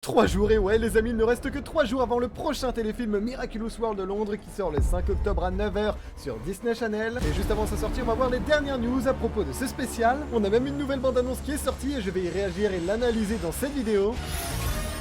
3 jours, et ouais les amis, il ne reste que 3 jours avant le prochain téléfilm Miraculous World de Londres qui sort le 5 octobre à 9 h sur Disney Channel. Et juste avant sa sortie, on va voir les dernières news à propos de ce spécial. On a même une nouvelle bande-annonce qui est sortie et je vais y réagir et l'analyser dans cette vidéo.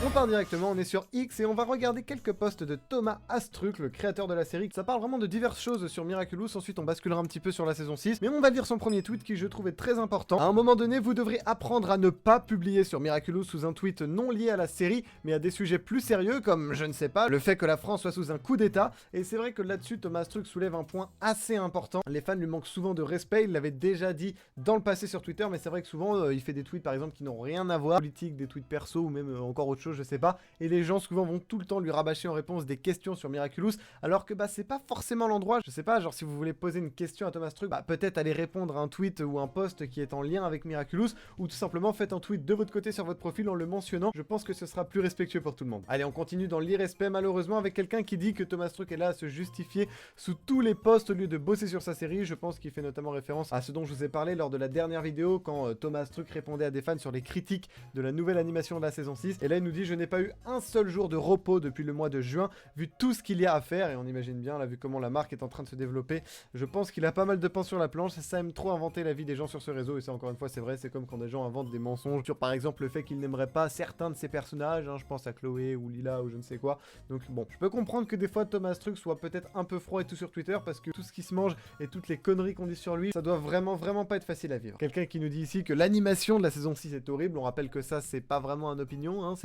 On part directement, on est sur X et on va regarder quelques posts de Thomas Astruc, le créateur de la série. Ça parle vraiment de diverses choses sur Miraculous, ensuite on basculera un petit peu sur la saison 6. Mais on va lire son premier tweet qui je trouve est très important. À un moment donné, vous devrez apprendre à ne pas publier sur Miraculous sous un tweet non lié à la série, mais à des sujets plus sérieux comme, je ne sais pas, le fait que la France soit sous un coup d'état. Et c'est vrai que là-dessus, Thomas Astruc soulève un point assez important. Les fans lui manquent souvent de respect, il l'avait déjà dit dans le passé sur Twitter, mais c'est vrai que souvent il fait des tweets par exemple qui n'ont rien à voir, politique, des tweets perso ou même encore autre chose, je sais pas, et les gens souvent vont tout le temps lui rabâcher en réponse des questions sur Miraculous, alors que bah c'est pas forcément l'endroit, je sais pas, genre si vous voulez poser une question à Thomas Astruc, bah peut-être aller répondre à un tweet ou un post qui est en lien avec Miraculous, ou tout simplement faites un tweet de votre côté sur votre profil en le mentionnant, je pense que ce sera plus respectueux pour tout le monde. Allez, on continue dans l'irrespect malheureusement avec quelqu'un qui dit que Thomas Astruc est là à se justifier sous tous les posts au lieu de bosser sur sa série. Je pense qu'il fait notamment référence à ce dont je vous ai parlé lors de la dernière vidéo quand Thomas Astruc répondait à des fans sur les critiques de la nouvelle animation de la saison 6. Et là il nous dit: je n'ai pas eu un seul jour de repos depuis le mois de juin, vu tout ce qu'il y a à faire, et on imagine bien là vu comment la marque est en train de se développer. Je pense qu'il a pas mal de pain sur la planche, ça aime trop inventer la vie des gens sur ce réseau, et ça encore une fois c'est vrai, c'est comme quand des gens inventent des mensonges sur par exemple le fait qu'ils n'aimeraient pas certains de ses personnages, hein, je pense à Chloé ou Lila ou je ne sais quoi. Donc bon, je peux comprendre que des fois Thomas Astruc soit peut-être un peu froid et tout sur Twitter, parce que tout ce qui se mange et toutes les conneries qu'on dit sur lui, ça doit vraiment pas être facile à vivre. Quelqu'un qui nous dit ici que l'animation de la saison 6 est horrible, on rappelle que ça c'est pas vraiment une opinion, hein,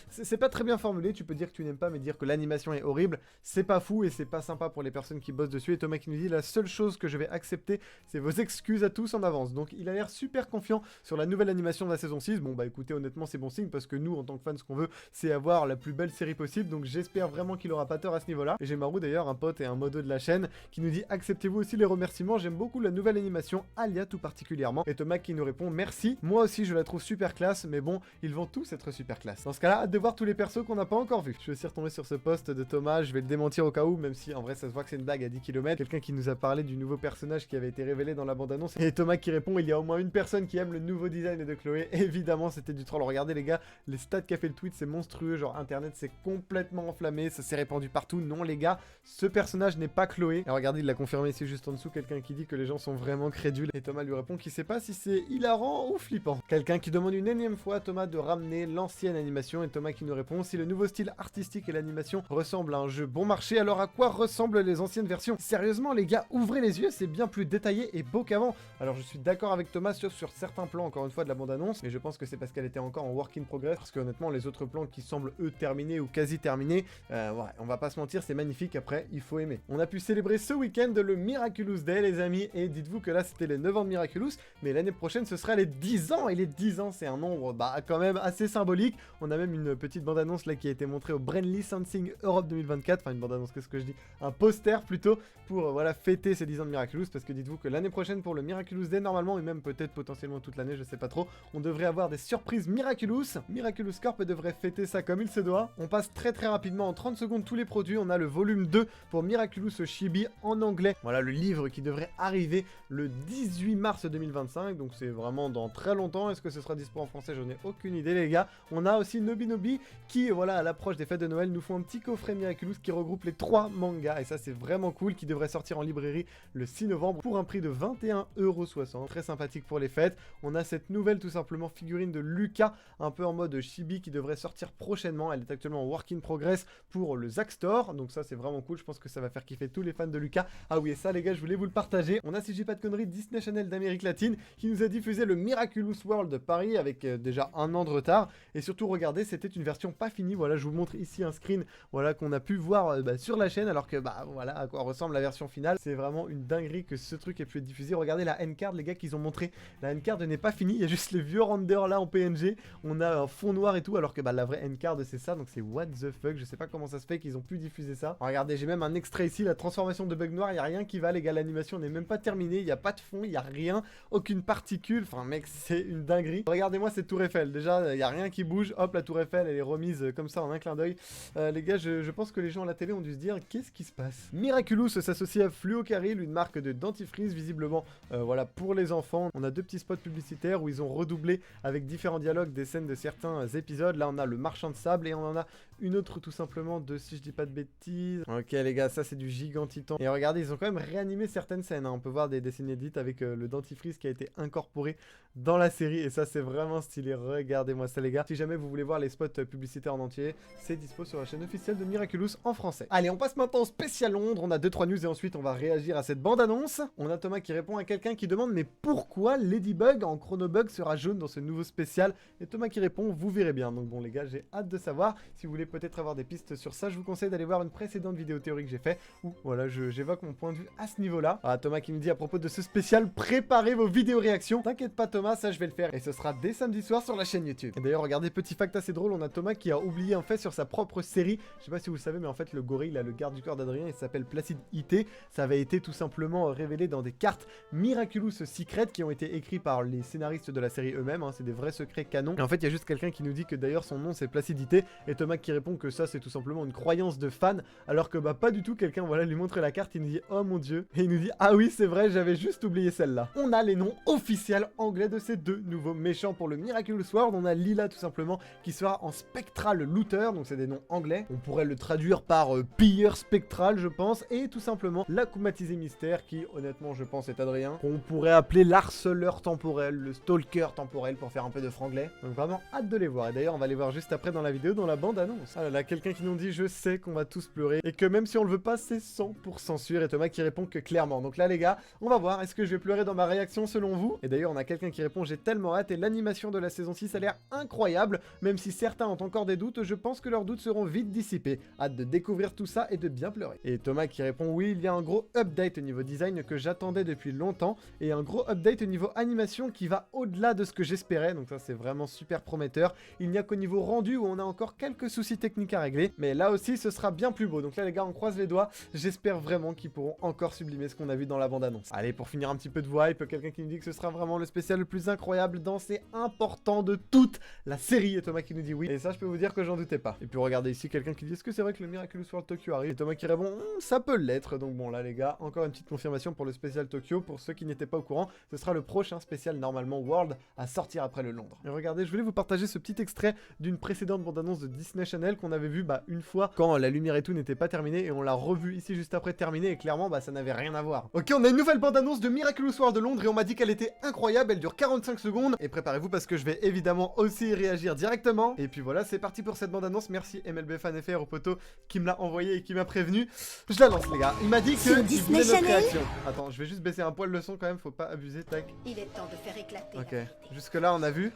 c'est pas très bien formulé, tu peux dire que tu n'aimes pas, mais dire que l'animation est horrible, c'est pas fou et c'est pas sympa pour les personnes qui bossent dessus. Et Thomas qui nous dit: la seule chose que je vais accepter, c'est vos excuses à tous en avance. Donc il a l'air super confiant sur la nouvelle animation de la saison 6. Bon bah écoutez, honnêtement c'est bon signe, parce que nous en tant que fans, ce qu'on veut c'est avoir la plus belle série possible, donc j'espère vraiment qu'il aura pas tort à ce niveau là. Et j'ai Marou d'ailleurs, un pote et un modo de la chaîne, qui nous dit: acceptez-vous aussi les remerciements, j'aime beaucoup la nouvelle animation, Alia tout particulièrement. Et Thomas qui nous répond: merci, moi aussi je la trouve super classe, mais bon, ils vont tous être super classe. Dans ce cas là, hâte de voir tous les persos qu'on n'a pas encore vus. Je vais aussi retomber sur ce post de Thomas, je vais le démentir au cas où, même si en vrai ça se voit que c'est une blague à 10 km. Quelqu'un qui nous a parlé du nouveau personnage qui avait été révélé dans la bande-annonce, et Thomas qui répond: il y a au moins une personne qui aime le nouveau design de Chloé. Évidemment c'était du troll. Regardez les gars, les stats qu'a fait le tweet, c'est monstrueux, genre internet s'est complètement enflammé, ça s'est répandu partout. Non les gars, ce personnage n'est pas Chloé. Et regardez, il l'a confirmé ici juste en dessous, quelqu'un qui dit que les gens sont vraiment crédules, et Thomas lui répond qu'il sait pas si c'est hilarant ou flippant. Quelqu'un qui demande une énième fois à Thomas de ramener l'ancienne animation, et Thomas qui nous répond: si le nouveau style artistique et l'animation ressemble à un jeu bon marché, alors à quoi ressemblent les anciennes versions? Sérieusement les gars, ouvrez les yeux, c'est bien plus détaillé et beau qu'avant. Alors je suis d'accord avec Thomas sur certains plans encore une fois de la bande-annonce, mais je pense que c'est parce qu'elle était encore en work in progress, parce que honnêtement les autres plans qui semblent eux terminés ou quasi terminés, ouais, on va pas se mentir, c'est magnifique, après il faut aimer. On a pu célébrer ce week-end le Miraculous Day les amis, et dites-vous que là c'était les 9 ans de Miraculous, mais l'année prochaine ce sera les 10 ans, et les 10 ans c'est un nombre bah quand même assez symbolique. On a même une petite bande-annonce là qui a été montrée au Brainly Sensing Europe 2024, enfin une bande-annonce, qu'est-ce que je dis, un poster plutôt, pour voilà fêter ces 10 ans de Miraculous, parce que dites-vous que l'année prochaine pour le Miraculous Day normalement, et même peut-être potentiellement toute l'année, je sais pas trop, on devrait avoir des surprises Miraculous. Miraculous Corp devrait fêter ça comme il se doit. On passe très rapidement en 30 secondes tous les produits. On a le volume 2 pour Miraculous Chibi en anglais, voilà le livre qui devrait arriver le 18 mars 2025, donc c'est vraiment dans très longtemps. Est-ce que ce sera dispo en français? J'en ai aucune idée les gars. On a aussi Nobinobi qui, voilà, à l'approche des fêtes de Noël, nous font un petit coffret Miraculous qui regroupe les 3 mangas, et ça c'est vraiment cool, qui devrait sortir en librairie le 6 novembre pour un prix de 21,60 €, très sympathique pour les fêtes. On a cette nouvelle tout simplement figurine de Lucas, un peu en mode chibi, qui devrait sortir prochainement. Elle est actuellement en work in progress pour le Zack Store, donc ça c'est vraiment cool, je pense que ça va faire kiffer tous les fans de Lucas. Ah oui, et ça les gars, je voulais vous le partager. On a, si j'ai pas de conneries, Disney Channel d'Amérique latine qui nous a diffusé le Miraculous World de Paris avec déjà un an de retard, et surtout regardez, c'était une version pas finie. Voilà, je vous montre ici un screen, voilà, qu'on a pu voir sur la chaîne, alors que bah voilà à quoi ressemble la version finale. C'est vraiment une dinguerie que ce truc ait pu être diffusé. Regardez la N-card les gars qu'ils ont montré, la N-card n'est pas finie, il y a juste les vieux renders là en PNG, on a un fond noir et tout, alors que bah la vraie N-card c'est ça, donc c'est what the fuck, je sais pas comment ça se fait qu'ils ont pu diffuser ça. Regardez, j'ai même un extrait ici, la transformation de Bug Noir, il y a rien qui va les gars, l'animation n'est même pas terminée, il y a pas de fond, il y a rien, aucune particule, enfin mec c'est une dinguerie. Regardez-moi cette tour Eiffel, déjà il y a rien qui bouge, hop la tour Eiffel, elle est remise comme ça en un clin d'œil. Les gars, je pense que les gens à la télé ont dû se dire qu'est-ce qui se passe. Miraculous s'associe à Fluocaril, une marque de dentifrice visiblement voilà pour les enfants. On a deux petits spots publicitaires où ils ont redoublé avec différents dialogues des scènes de certains épisodes. Là on a le marchand de sable et on en a une autre tout simplement de, si je dis pas de bêtises. Ok les gars, ça c'est du Gigantitan. Et regardez, ils ont quand même réanimé certaines scènes, hein. On peut voir des dessins édites avec le dentifrice qui a été incorporé dans la série et ça c'est vraiment stylé. Regardez-moi ça les gars. Si jamais vous voulez voir les spots publicitaires en entier, c'est dispo sur la chaîne officielle de Miraculous en français. Allez, on passe maintenant au spécial Londres. On a 2-3 news et ensuite on va réagir à cette bande-annonce. On a Thomas qui répond à quelqu'un qui demande mais pourquoi Ladybug en Chronobug sera jaune dans ce nouveau spécial? Et Thomas qui répond vous verrez bien. Donc bon les gars, j'ai hâte de savoir. Si vous voulez peut-être avoir des pistes sur ça, je vous conseille d'aller voir une précédente vidéo théorie que j'ai fait où voilà, j'évoque mon point de vue à ce niveau-là. Ah, Thomas qui me dit à propos de ce spécial, préparez vos vidéos réactions. T'inquiète pas Thomas, ça je vais le faire et ce sera dès samedi soir sur la chaîne YouTube. Et d'ailleurs, regardez, petit fact assez drôle, on a Thomas qui a oublié un fait sur sa propre série. Je sais pas si vous le savez, mais en fait le gorille, là, le garde du corps d'Adrien, il s'appelle Placide IT. Ça avait été tout simplement révélé dans des cartes Miraculous Secret qui ont été écrits par les scénaristes de la série eux-mêmes, hein. C'est des vrais secrets canons. Et en fait, il y a juste quelqu'un qui nous dit que d'ailleurs son nom c'est Placidité et Thomas qui répond que ça c'est tout simplement une croyance de fan, alors que bah pas du tout. Quelqu'un voilà lui montre la carte, il nous dit oh mon dieu, et il nous dit ah oui c'est vrai, j'avais juste oublié celle-là. On a les noms officiels anglais de ces deux nouveaux méchants pour le Miraculous World. On a Lila tout simplement qui sera en Spectral Looter, donc c'est des noms anglais. On pourrait le traduire par pilleur spectral je pense, et tout simplement l'akumatisé mystère qui honnêtement je pense est Adrien, qu'on pourrait appeler l'harceleur temporel, le stalker temporel pour faire un peu de franglais. Donc vraiment hâte de les voir, et d'ailleurs on va les voir juste après dans la vidéo, dans la bande annonce. Ah là là, quelqu'un qui nous dit je sais qu'on va tous pleurer et que même si on le veut pas c'est 100% sûr, et Thomas qui répond que clairement. Donc là les gars, on va voir, est-ce que je vais pleurer dans ma réaction selon vous? Et d'ailleurs on a quelqu'un qui répond j'ai tellement hâte et l'animation de la saison 6 a l'air incroyable, même si certains ont encore des doutes, je pense que leurs doutes seront vite dissipés. Hâte de découvrir tout ça et de bien pleurer. Et Thomas qui répond oui, il y a un gros update au niveau design que j'attendais depuis longtemps et un gros update au niveau animation qui va au-delà de ce que j'espérais, donc ça c'est vraiment super prometteur. Il n'y a qu'au niveau rendu où on a encore quelques soucis techniques à régler, mais là aussi ce sera bien plus beau. Donc là les gars, on croise les doigts, j'espère vraiment qu'ils pourront encore sublimer ce qu'on a vu dans la bande-annonce. Allez, pour finir un petit peu de hype, quelqu'un qui nous dit que ce sera vraiment le spécial le plus incroyable, dense et important de toute la série, et Thomas qui nous dit oui, et ça je peux vous dire que j'en doutais pas. Et puis regardez ici quelqu'un qui dit est-ce que c'est vrai que le Miraculous World Tokyo arrive, et Thomas qui répond ça peut l'être. Donc bon là les gars, encore une petite confirmation pour le spécial Tokyo. Pour ceux qui n'étaient pas au courant, ce sera le prochain spécial normalement World à sortir après le Londres. Et regardez, je voulais vous partager ce petit extrait d'une précédente bande-annonce de Disney Channel qu'on avait vu une fois quand la lumière et tout n'était pas terminée, et on l'a revu ici juste après terminé, et clairement ça n'avait rien à voir. Ok, on a une nouvelle bande-annonce de Miraculous World de Londres et on m'a dit qu'elle était incroyable, elle dure 45 secondes et préparez-vous parce que je vais évidemment aussi réagir directement. Et puis voilà, c'est parti pour cette bande-annonce. Merci MLB Fan FR au poteau qui me l'a envoyé et qui m'a prévenu. Je la lance les gars, il m'a dit que il voulait notre réaction. Attends, je vais juste baisser un poil le son quand même, faut pas abuser, tac. Il est temps de faire éclater. Ok, jusque là on a vu.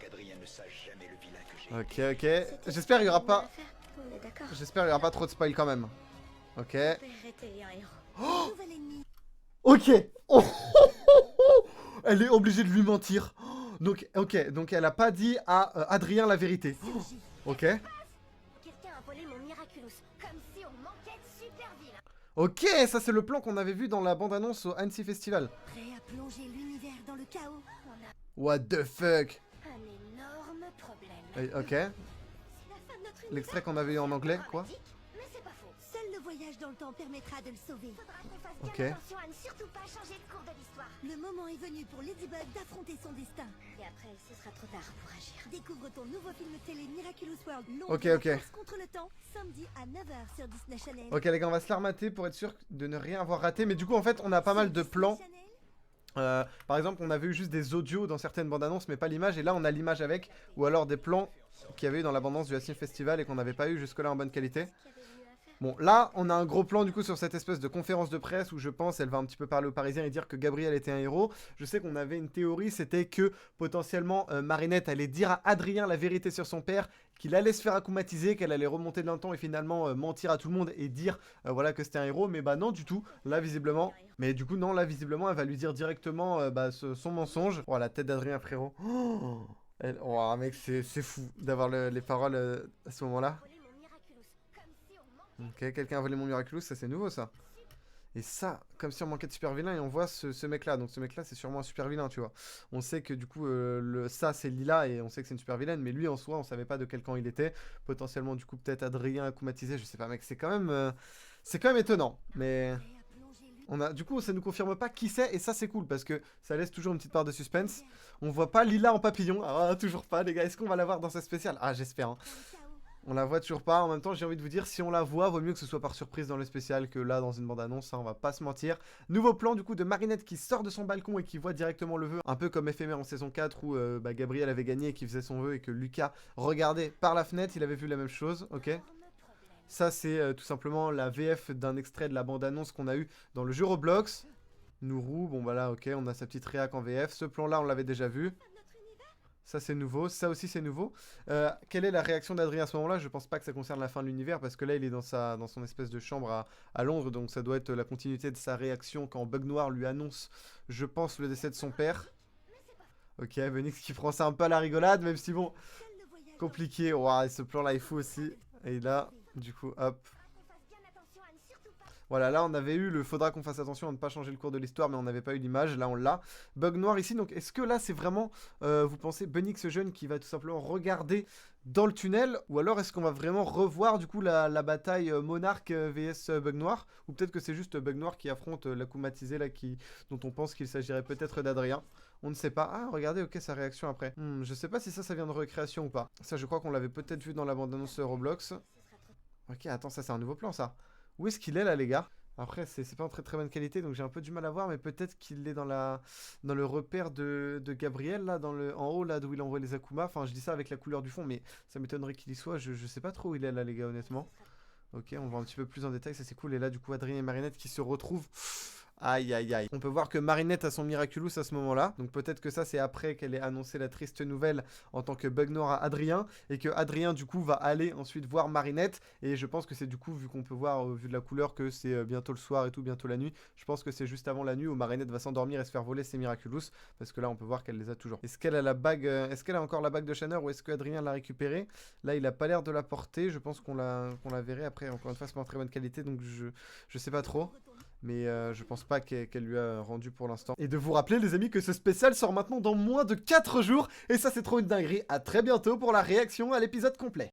Ok, ok, j'espère il y aura pas... J'espère il y aura pas trop de spoil quand même. Ok. Oh, ok. Oh, elle est obligée de lui mentir. Donc, ok, donc elle a pas dit à Adrien la vérité. Ok. Quelqu'un a volé mon Miraculous, comme si on manquait de super vilain. Ok, ça c'est le plan qu'on avait vu dans la bande-annonce au Annecy Festival. Prêt à plonger l'univers dans le chaos. What the fuck. Un énorme problème. Ok. L'extrait qu'on avait eu en anglais, quoi. Mais c'est pas faux. Seul le voyage dans le temps permettra de le sauver. Faudra qu'on fasse bien attention à ne surtout pas changer de cours de l'histoire. Le moment est venu pour Ladybug d'affronter son destin. Et après, ce sera trop tard pour agir. Découvre ton nouveau film télé Miraculous World Londres, ok. contre le temps, samedi à 9h sur Disney Channel. Ok les gars, on va se la remater pour être sûr de ne rien avoir raté. Mais du coup en fait on a pas mal de plans. Par exemple on avait eu juste des audios dans certaines bandes annonces mais pas l'image, et là on a l'image avec, ou alors des plans qu'il y avait eu dans la bande annonce du Annecy Festival et qu'on n'avait pas eu jusque là en bonne qualité. Bon là on a un gros plan du coup sur cette espèce de conférence de presse où je pense elle va un petit peu parler aux Parisiens et dire que Gabriel était un héros. Je sais qu'on avait une théorie, c'était que potentiellement Marinette allait dire à Adrien la vérité sur son père, qu'il allait se faire akumatiser, qu'elle allait remonter dans le temps et finalement mentir à tout le monde et dire voilà que c'était un héros. Mais bah non du tout, là visiblement. Mais du coup non, là visiblement elle va lui dire directement son mensonge. Oh la tête d'Adrien frérot. Oh mec c'est fou d'avoir les paroles à ce moment là. Ok, quelqu'un a volé mon Miraculous, ça c'est nouveau ça. Et ça, comme si on manquait de super vilain, et on voit ce mec-là. Donc ce mec-là, c'est sûrement un super vilain, tu vois. On sait que du coup, ça, c'est Lila, et on sait que c'est une super vilaine, mais lui, en soi, on savait pas de quel camp il était. Potentiellement, du coup, peut-être Adrien akumatisé, je sais pas, mec, c'est quand même étonnant. Mais du coup, ça nous confirme pas qui c'est, et ça, c'est cool, parce que ça laisse toujours une petite part de suspense. On voit pas Lila en papillon. Ah, toujours pas, les gars. Est-ce qu'on va la voir dans ce spécial? Ah, j'espère, hein. On la voit toujours pas. En même temps, j'ai envie de vous dire, si on la voit, vaut mieux que ce soit par surprise dans le spécial que là, dans une bande-annonce, hein, on va pas se mentir. Nouveau plan, du coup, de Marinette qui sort de son balcon et qui voit directement le vœu. Un peu comme Éphémère en saison 4 où Gabriel avait gagné et qui faisait son vœu et que Lucas regardait par la fenêtre. Il avait vu la même chose, ok. Ça, c'est tout simplement la VF d'un extrait de la bande-annonce qu'on a eu dans le jeu Roblox. Nourou, bon voilà, ok, on a sa petite réac en VF. Ce plan-là, on l'avait déjà vu. Ça c'est nouveau, ça aussi c'est nouveau. Quelle est la réaction d'Adrien à ce moment-là? Je pense pas que ça concerne la fin de l'univers parce que là il est dans son espèce de chambre à Londres, donc ça doit être la continuité de sa réaction quand Bug Noir lui annonce, je pense, le décès de son père. Ok, Benix qui prend ça un peu à la rigolade, même si bon, compliqué. Ouah, ce plan-là est fou aussi. Et là, du coup, hop. Voilà, là on avait eu le faudra qu'on fasse attention à ne pas changer le cours de l'histoire, mais on n'avait pas eu l'image, là on l'a. Bug Noir ici, donc est-ce que là c'est vraiment, vous pensez, Benix jeune qui va tout simplement regarder dans le tunnel, ou alors est-ce qu'on va vraiment revoir du coup la bataille Monarque vs Bug Noir, ou peut-être que c'est juste Bug Noir qui affronte l'akumatisé là, dont on pense qu'il s'agirait peut-être d'Adrien. On ne sait pas. Ah, regardez, ok, sa réaction après. Je sais pas si ça vient de recréation ou pas. Ça, je crois qu'on l'avait peut-être vu dans la bande-annonce Roblox. Ok, attends, ça c'est un nouveau plan ça. Où est-ce qu'il est là, les gars? Après, c'est pas en très très bonne qualité, donc j'ai un peu du mal à voir, mais peut-être qu'il est dans le repère de Gabriel, là, en haut, là, d'où il envoie les Akuma. Enfin, je dis ça avec la couleur du fond, mais ça m'étonnerait qu'il y soit. Je sais pas trop où il est, là, les gars, honnêtement. Ok, on voit un petit peu plus en détail, ça c'est cool. Et là, du coup, Adrien et Marinette qui se retrouvent. Aïe, aïe, aïe. On peut voir que Marinette a son Miraculous à ce moment-là. Donc peut-être que ça, c'est après qu'elle ait annoncé la triste nouvelle en tant que Bug Noir à Adrien. Et que Adrien, du coup, va aller ensuite voir Marinette. Et je pense que c'est du coup, vu qu'on peut voir, vu de la couleur, que c'est bientôt le soir et tout, bientôt la nuit. Je pense que c'est juste avant la nuit où Marinette va s'endormir et se faire voler ses Miraculous. Parce que là, on peut voir qu'elle les a toujours. Est-ce qu'elle a la bague est-ce qu'elle a encore la bague de Shanner ou est-ce que Adrien l'a récupérée? Là, il a pas l'air de la porter. Je pense qu'on la verrait après. Encore une fois, c'est pas en très bonne qualité. Donc je sais pas trop. Mais je pense pas qu'elle lui a rendu pour l'instant. Et de vous rappeler les amis que ce spécial sort maintenant dans moins de 4 jours. Et ça c'est trop une dinguerie. À très bientôt pour la réaction à l'épisode complet.